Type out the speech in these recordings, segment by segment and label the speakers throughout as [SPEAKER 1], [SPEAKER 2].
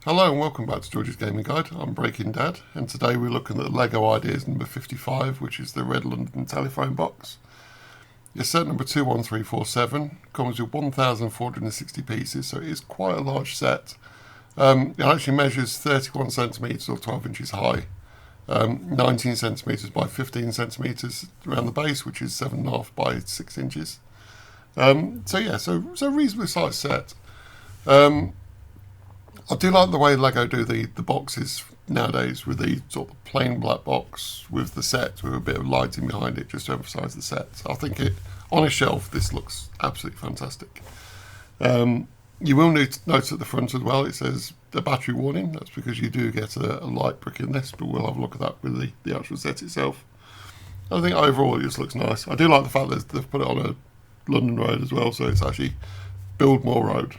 [SPEAKER 1] Hello and welcome back to George's Gaming Guide. I'm Breaking Dad, and today we're looking at Lego Ideas number 55, which is the red London telephone box. Your set number 21347 comes with 1,460 pieces, so it is quite a large set. It actually measures 31 centimetres or 12 inches high, 19 centimetres by 15 centimetres around the base, which is 7.5 by 6 inches. So reasonably sized set. I do like the way Lego do the boxes nowadays, with the sort of plain black box with the set with a bit of lighting behind it just to emphasise the set. So I think on a shelf this looks absolutely fantastic. You will notice at the front as well it says the battery warning. That's because you do get a light brick in this, but we'll have a look at that with the actual set itself. I think overall it just looks nice. I do like the fact that they've put it on a London road as well, so it's actually Buildmore Road,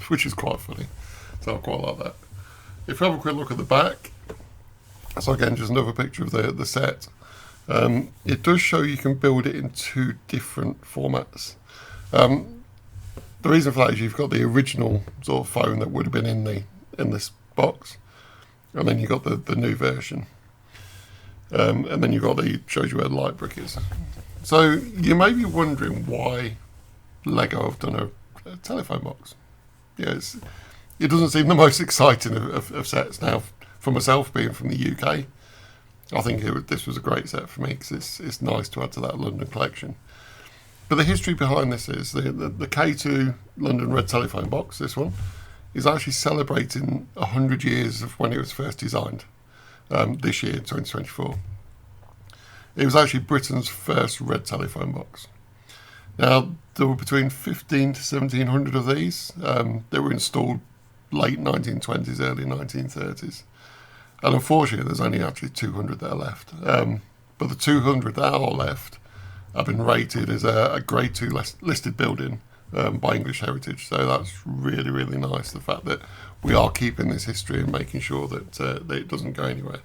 [SPEAKER 1] which is quite funny. So I quite like that. If we have a quick look at the back, so again, just another picture of the set. It does show you can build it in two different formats. The reason for that is you've got the original sort of phone that would have been in this box, and then you've got the new version. And then you've got shows you where the light brick is. So you may be wondering why Lego have done a telephone box. Yeah, it doesn't seem the most exciting of sets. Now, for myself, being from the UK, I think this was a great set for me because it's nice to add to that London collection. But the history behind this is the K2 London Red telephone box, this one, is actually celebrating 100 years of when it was first designed, this year, 2024. It was actually Britain's first red telephone box. Now, there were between 15 to 1,700 of these. They were installed late 1920s, early 1930s. And unfortunately, there's only actually 200 that are left. But the 200 that are left have been rated as a Grade 2 listed building by English Heritage. So that's really, really nice, the fact that we are keeping this history and making sure that it doesn't go anywhere.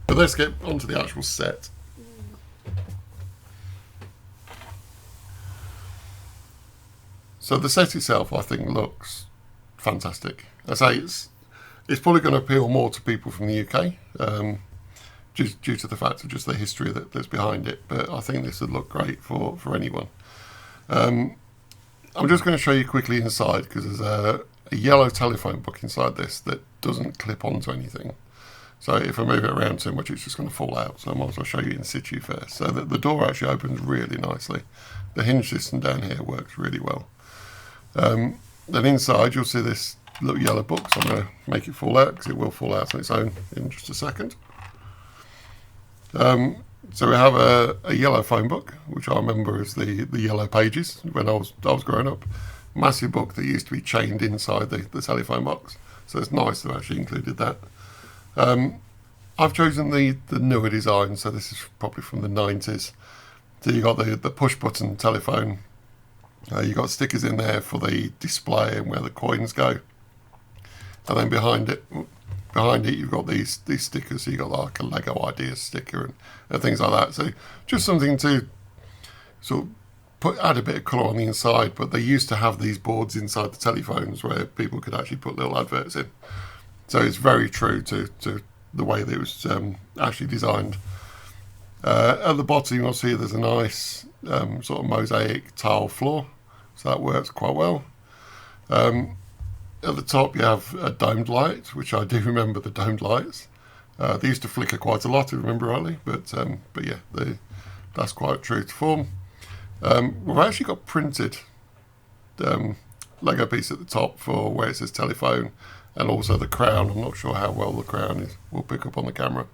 [SPEAKER 1] But let's get onto the actual set. So the set itself, I think, looks fantastic. I say it's probably going to appeal more to people from the UK, due to the fact of just the history that's behind it. But I think this would look great for anyone. I'm just going to show you quickly inside, because there's a yellow telephone book inside this that doesn't clip onto anything. So if I move it around too much, it's just going to fall out. So I might as well show you in situ first. So the door actually opens really nicely. The hinge system down here works really well. Then inside you'll see this little yellow book, so I'm going to make it fall out because it will fall out on its own in just a second. So we have a yellow phone book, which I remember as the yellow pages when I was growing up. Massive book that used to be chained inside the telephone box, so it's nice to have actually included that. I've chosen the newer design, so this is probably from the 90s. So you got the push button telephone. You've got stickers in there for the display and where the coins go. And then behind it you've got these stickers. So you've got like a Lego Ideas sticker and things like that. So just something to sort of add a bit of colour on the inside. But they used to have these boards inside the telephones where people could actually put little adverts in. So it's very true to the way that it was actually designed. At the bottom you'll see there's a nice sort of mosaic tile floor, so that works quite well. At the top you have a domed light, which I do remember the domed lights. They used to flicker quite a lot, if I remember rightly, but yeah, that's quite true to form. We've actually got printed Lego piece at the top for where it says telephone, and also the crown. I'm not sure how well the crown will pick up on the camera.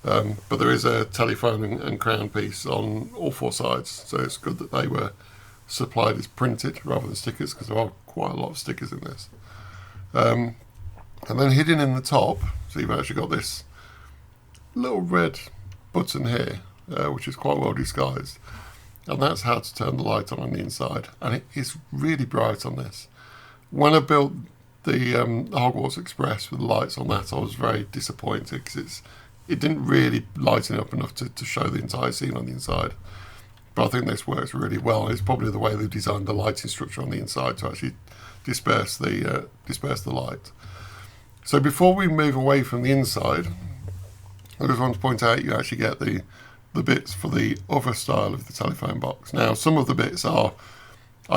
[SPEAKER 1] But there is a telephone and crown piece on all four sides, so it's good that they were supplied as printed rather than stickers, because there are quite a lot of stickers in this. And then hidden in the top, so you've actually got this little red button here, which is quite well disguised, and that's how to turn the light on the inside, and it is really bright on this. When I built the Hogwarts Express with the lights on that, I was very disappointed because it didn't really lighten up enough to show the entire scene on the inside. But I think this works really well. It's probably the way they've designed the lighting structure on the inside to actually disperse the light. So before we move away from the inside, I just want to point out you actually get the bits for the other style of the telephone box. Now, some of the bits are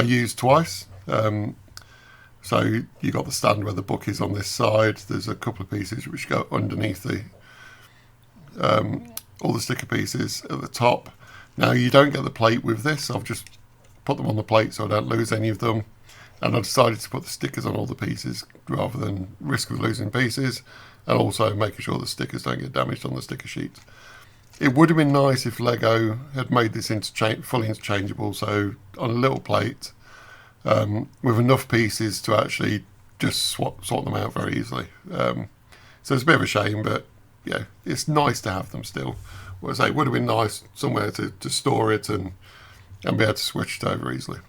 [SPEAKER 1] used twice. So you got the stand where the book is on this side. There's a couple of pieces which go underneath the all the sticker pieces at the top. Now, you don't get the plate with this. I've just put them on the plate so I don't lose any of them. And I decided to put the stickers on all the pieces rather than risk of losing pieces, and also making sure the stickers don't get damaged on the sticker sheet. It would have been nice if Lego had made this fully interchangeable, so on a little plate with enough pieces to actually just sort them out very easily. So it's a bit of a shame, but yeah, it's nice to have them still. What I say, it would have been nice somewhere to store it and be able to switch it over easily.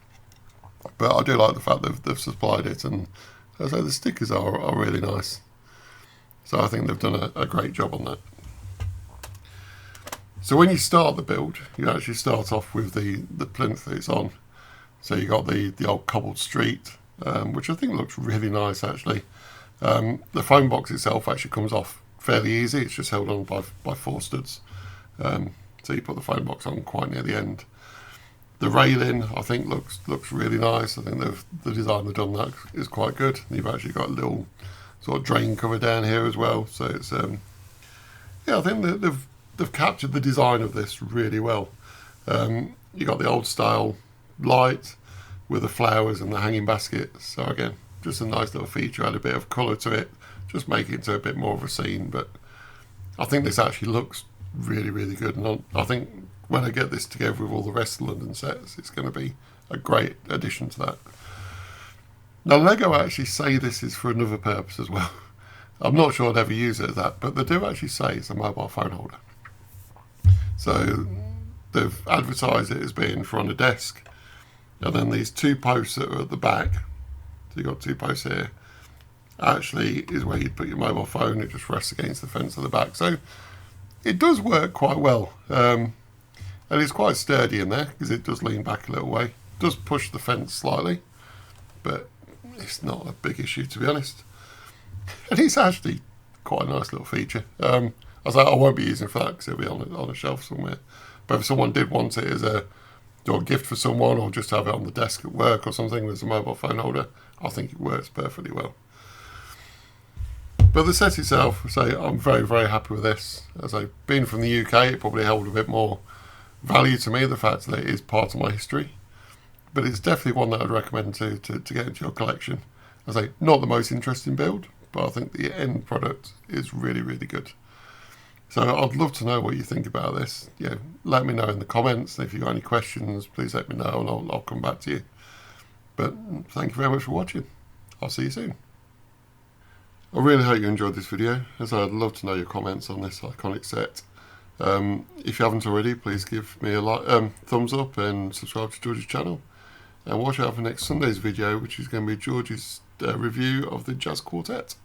[SPEAKER 1] But I do like the fact that they've supplied it, and as I say, the stickers are really nice. So I think they've done a great job on that. So when you start the build, you actually start off with the plinth that it's on. So you got the old cobbled street, which I think looks really nice actually. The phone box itself actually comes off fairly easy. It's just held on by 4 studs. So you put the phone box on quite near the end. The railing, I think, looks really nice. I think the design they've done that is quite good. You've actually got a little sort of drain cover down here as well. So it's yeah, I think they've captured the design of this really well. You got the old style light with the flowers and the hanging baskets. So again, just a nice little feature. Add a bit of colour to it, just make it into a bit more of a scene. But I think this actually looks really, really good, and I think when I get this together with all the rest of the London sets, it's going to be a great addition to that. Now, Lego actually say this is for another purpose as well. I'm not sure I'd ever use it as that, but they do actually say it's a mobile phone holder. So they've advertised it as being for on a desk, and then these 2 posts that are at the back, so you've got 2 posts here, actually is where you'd put your mobile phone. It just rests against the fence at the back. So it does work quite well. And it's quite sturdy in there because it does lean back a little way. It does push the fence slightly, but it's not a big issue, to be honest. And it's actually quite a nice little feature. I won't be using it for that because it'll be on a shelf somewhere. But if someone did want it as a gift for someone, or just have it on the desk at work or something with a mobile phone holder, I think it works perfectly well. But the set itself, I'm very, very happy with this. As I've been from the UK, it probably held a bit more value to me, the fact that it is part of my history. But it's definitely one that I'd recommend to get into your collection. As I say, not the most interesting build, but I think the end product is really, really good. So I'd love to know what you think about this. Yeah, let me know in the comments. If you've got any questions, please let me know and I'll come back to you. But thank you very much for watching. I'll see you soon. I really hope you enjoyed this video, as I'd love to know your comments on this iconic set. If you haven't already, please give me a thumbs up and subscribe to George's channel. And watch out for next Sunday's video, which is going to be George's review of the Jazz Quartet.